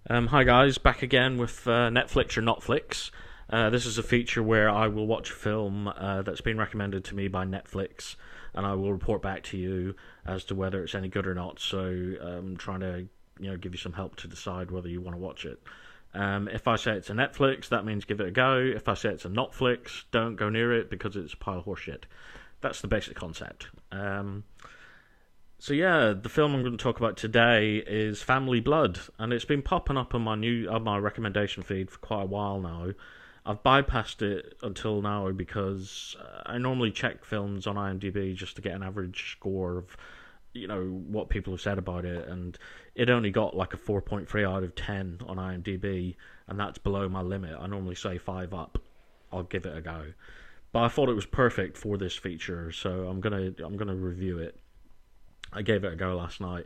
Hi guys, back again with Netflix or Not-Flix. This is a feature where I will watch a film that's been recommended to me by Netflix, and I will report back to you as to whether it's any good or not. So I'm trying to give you some help to decide whether you want to watch it. If I say it's a Netflix, that means give it a go. If I say it's a Not-Flix, don't go near it because it's a pile of horseshit. That's the basic concept. So yeah, the film I'm going to talk about today is Family Blood, and it's been popping up on my recommendation feed for quite a while now. I've bypassed it until now because I normally check films on IMDb just to get an average score of what people have said about it, and it only got like a 4.3 out of 10 on IMDb, and that's below my limit. I normally say 5 up. I'll give it a go, but I thought it was perfect for this feature, so I'm gonna review it. I gave it a go last night.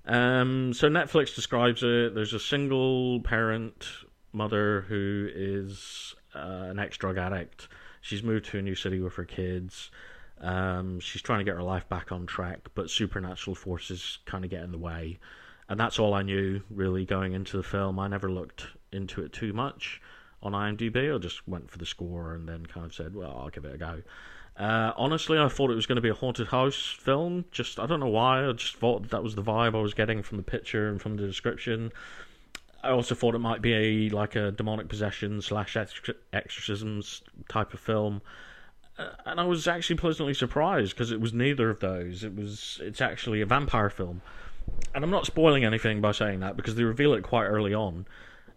So Netflix describes it. There's a single parent mother who is an ex-drug addict. She's moved to a new city with her kids. She's trying to get her life back on track, but supernatural forces kind of get in the way. And that's all I knew, really, going into the film. I never looked into it too much on IMDb. I just went for the score and then kind of said, well, I'll give it a go. Honestly, I thought it was going to be a haunted house film. I don't know why. I just thought that was the vibe I was getting from the picture and from the description. I also thought it might be like a demonic possession slash exorcisms type of film. And I was actually pleasantly surprised because it was neither of those. It's actually a vampire film. And I'm not spoiling anything by saying that because they reveal it quite early on.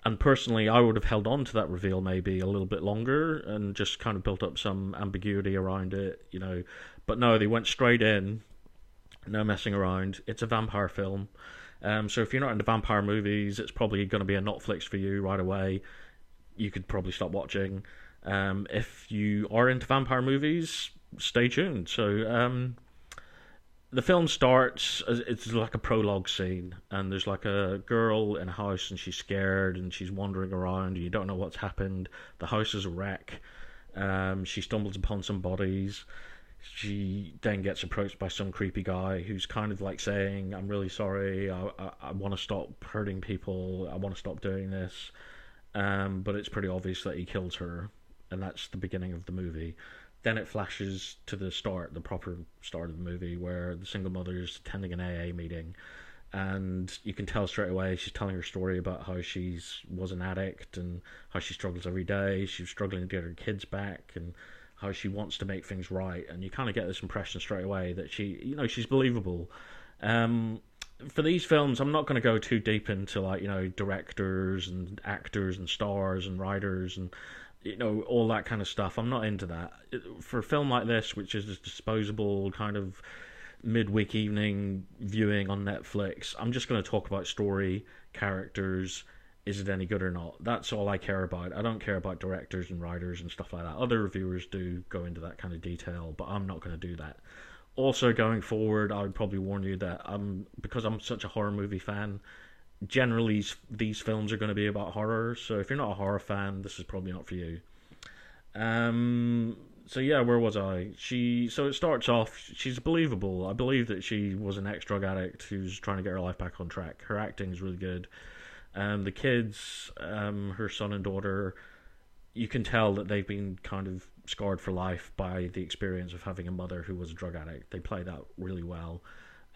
And personally, I would have held on to that reveal maybe a little bit longer and just kind of built up some ambiguity around it, But no, they went straight in, no messing around. It's a vampire film. So if you're not into vampire movies, it's probably going to be a Not-Flix for you right away. You could probably stop watching. If you are into vampire movies, stay tuned. So the film starts, it's like a prologue scene, and there's like a girl in a house and she's scared and she's wandering around and you don't know what's happened. The house is a wreck. She stumbles upon some bodies. She then gets approached by some creepy guy who's kind of like saying, I'm really sorry, I want to stop hurting people, I want to stop doing this. But it's pretty obvious that he kills her, and that's the beginning of the movie. Then it flashes to the proper start of the movie, where the single mother is attending an AA meeting, and you can tell straight away she's telling her story about how she was an addict and how she struggles every day. She's struggling to get her kids back, and how she wants to make things right. And you kind of get this impression straight away that she's believable. For these films, I'm not going to go too deep into directors and actors and stars and writers and all that kind of stuff. I'm not into that. For a film like this, which is a disposable kind of midweek evening viewing on Netflix, I'm just going to talk about story, characters, is it any good or not. That's all I care about. I don't care about directors and writers and stuff like that. Other reviewers do go into that kind of detail, but I'm not going to do that. Also, going forward, I would probably warn you that because I'm such a horror movie fan, generally these films are going to be about horror, so if you're not a horror fan, this is probably not for you. So yeah, where was I? So it starts off, she's believable. I believe that she was an ex-drug addict who's trying to get her life back on track. Her acting is really good. The kids, her son and daughter, you can tell that they've been kind of scarred for life by the experience of having a mother who was a drug addict. They play that really well.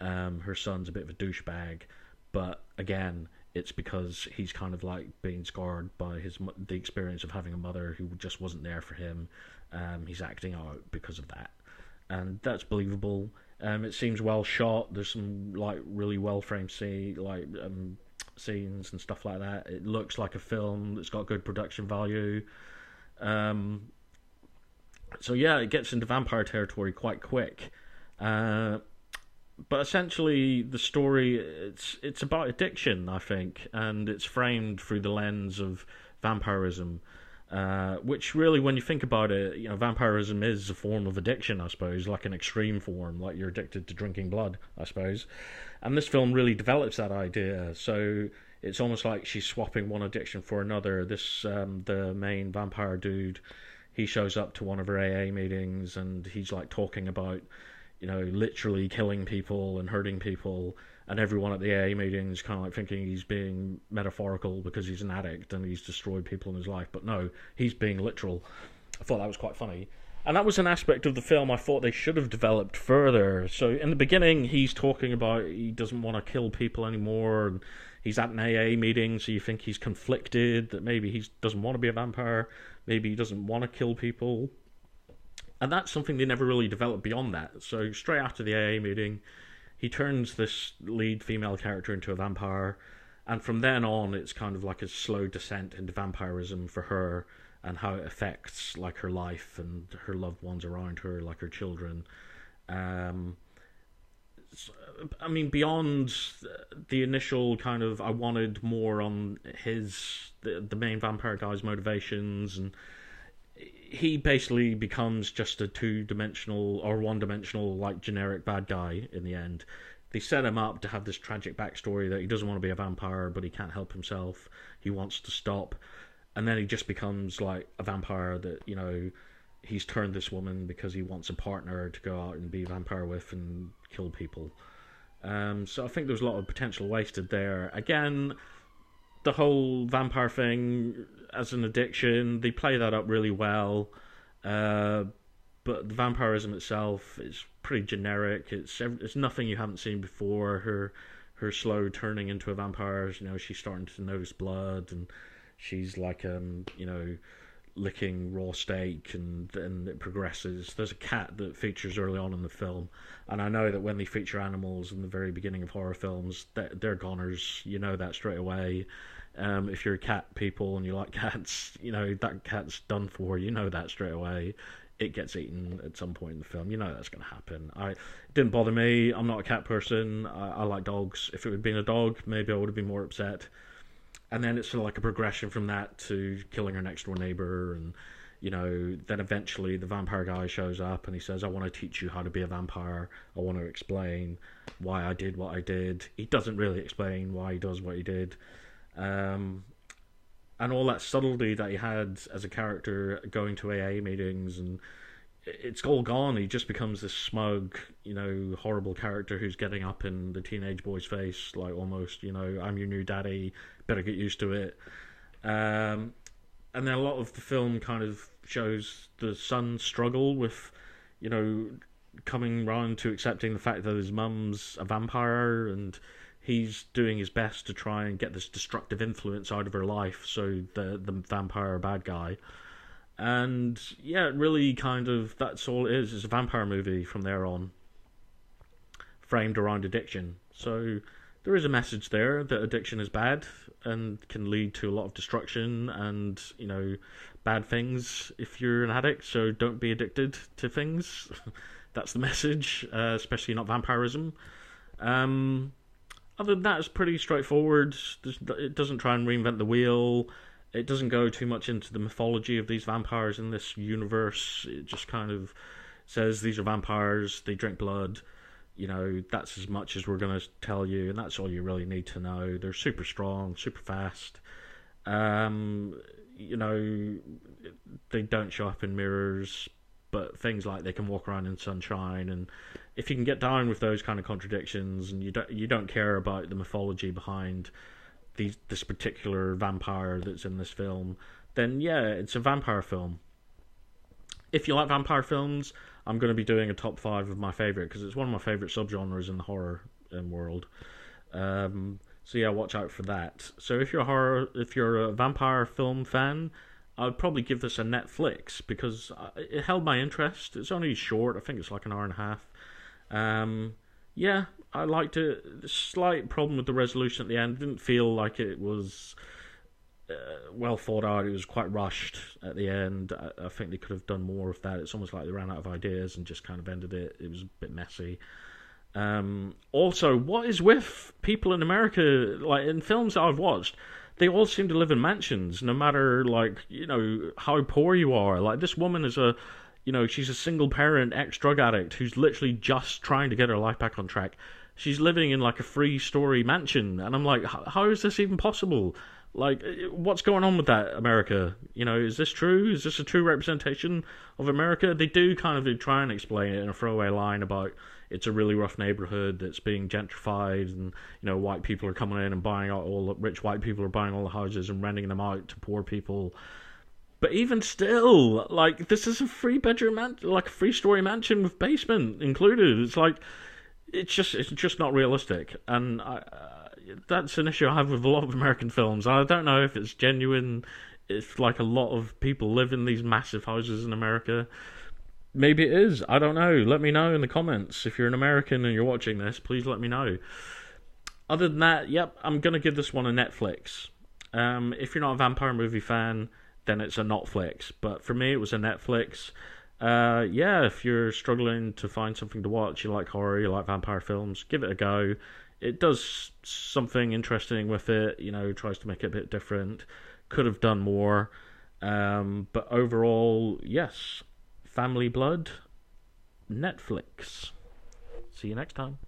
Her son's a bit of a douchebag, but again, it's because he's kind of like being scarred by the experience of having a mother who just wasn't there for him. He's acting out because of that, and that's believable. It seems well shot. There's some like really well framed scenes and stuff like that. It looks like a film that's got good production value. So yeah, it gets into vampire territory quite quick. But essentially, the story it's about addiction, I think, and it's framed through the lens of vampirism, which really, when you think about it, vampirism is a form of addiction, I suppose, like an extreme form, like you're addicted to drinking blood, I suppose. And this film really develops that idea. So it's almost like she's swapping one addiction for another. The main vampire dude, he shows up to one of her AA meetings, and he's like talking about literally killing people and hurting people, and everyone at the AA meetings kind of like thinking he's being metaphorical because he's an addict and he's destroyed people in his life, but no, he's being literal. I thought that was quite funny. And that was an aspect of the film I thought they should have developed further. So in the beginning, he's talking about he doesn't want to kill people anymore, and he's at an AA meeting, so you think he's conflicted, that maybe he doesn't want to be a vampire, maybe he doesn't want to kill people. And that's something they never really developed beyond that. So straight after the AA meeting, he turns this lead female character into a vampire, and from then on, it's kind of like a slow descent into vampirism for her, and how it affects like her life and her loved ones around her, like her children. I mean, beyond the initial kind of, I wanted more on the main vampire guy's motivations, and he basically becomes just a two-dimensional or one-dimensional, like, generic bad guy in the end. They set him up to have this tragic backstory that he doesn't want to be a vampire, but he can't help himself. He wants to stop. And then he just becomes like a vampire that, he's turned this woman because he wants a partner to go out and be a vampire with and kill people. So I think there's a lot of potential wasted there. Again, the whole vampire thing as an addiction, they play that up really well. But the vampirism itself is pretty generic. It's nothing you haven't seen before. Her slow turning into a vampire, she's starting to notice blood, and she's like, licking raw steak, and then it progresses. There's a cat that features early on in the film, and I know that when they feature animals in the very beginning of horror films, they're goners. You know that straight away. If you're cat people and you like cats, that cat's done for. You know that straight away. It gets eaten at some point in the film. You know that's going to happen. It didn't bother me. I'm not a cat person. I like dogs. If it had been a dog, maybe I would have been more upset. And then it's sort of like a progression from that to killing her next door neighbor, and then eventually the vampire guy shows up and he says, I want to teach you how to be a vampire. I want to explain why I did what I did. He doesn't really explain why he does what he did. And all that subtlety that he had as a character going to AA meetings, and it's all gone. He just becomes this smug, horrible character who's getting up in the teenage boy's face, like almost, I'm your new daddy, better get used to it. And then a lot of the film kind of shows the son struggle with, coming round to accepting the fact that his mum's a vampire, and he's doing his best to try and get this destructive influence out of her life, so the vampire bad guy. And yeah, it really kind of, that's all it is. It's a vampire movie from there on, framed around addiction. So there is a message there that addiction is bad and can lead to a lot of destruction and, bad things if you're an addict. So don't be addicted to things. That's the message, especially not vampirism. Other than that, it's pretty straightforward. It doesn't try and reinvent the wheel. It doesn't go too much into the mythology of these vampires in this universe. It just kind of says these are vampires, they drink blood. That's as much as we're going to tell you, and that's all you really need to know. They're super strong, super fast. They don't show up in mirrors, but things like they can walk around in sunshine. And if you can get down with those kind of contradictions, and you don't care about the mythology behind this particular vampire that's in this film, then yeah, it's a vampire film. If you like vampire films, I'm going to be doing a top 5 of my favourite, because it's one of my favourite subgenres in the horror world. So yeah, watch out for that. So if you're a vampire film fan, I'd probably give this a Not-Flix, because it held my interest. It's only short. I think it's like an hour and a half. Yeah, I liked it. The slight problem with the resolution at the end. It didn't feel like it was well thought out. It was quite rushed at the end. I think they could have done more of that. It's almost like they ran out of ideas and just kind of ended it. It was a bit messy. Also, what is with people in America? Like, in films that I've watched, they all seem to live in mansions, no matter, like, how poor you are. Like, this woman is she's a single parent ex-drug addict who's literally just trying to get her life back on track. she's living in like a 3-story mansion, and I'm like, how is this even possible? Like, what's going on with that, America? Is this true? Is this a true representation of America? They do kind of try and explain it in a throwaway line about it's a really rough neighborhood that's being gentrified, and white people are coming in and buying out all the rich white people are buying all the houses and renting them out to poor people. But even still, like, this is a 3-bedroom like a 3-story mansion with basement included. It's like, it's just not realistic, and that's an issue I have with a lot of American films. I don't know if it's genuine. If like a lot of people live in these massive houses in America. Maybe it is. I don't know. Let me know in the comments. If you're an American and you're watching this, please let me know. Other than that, yep, I'm going to give this one a Netflix. If you're not a vampire movie fan, then it's a Not-Flix. But for me, it was a Netflix. Yeah, if you're struggling to find something to watch, you like horror, you like vampire films, give it a go. It does something interesting with it, tries to make it a bit different. Could have done more. But overall, yes. Family Blood, Netflix. See you next time.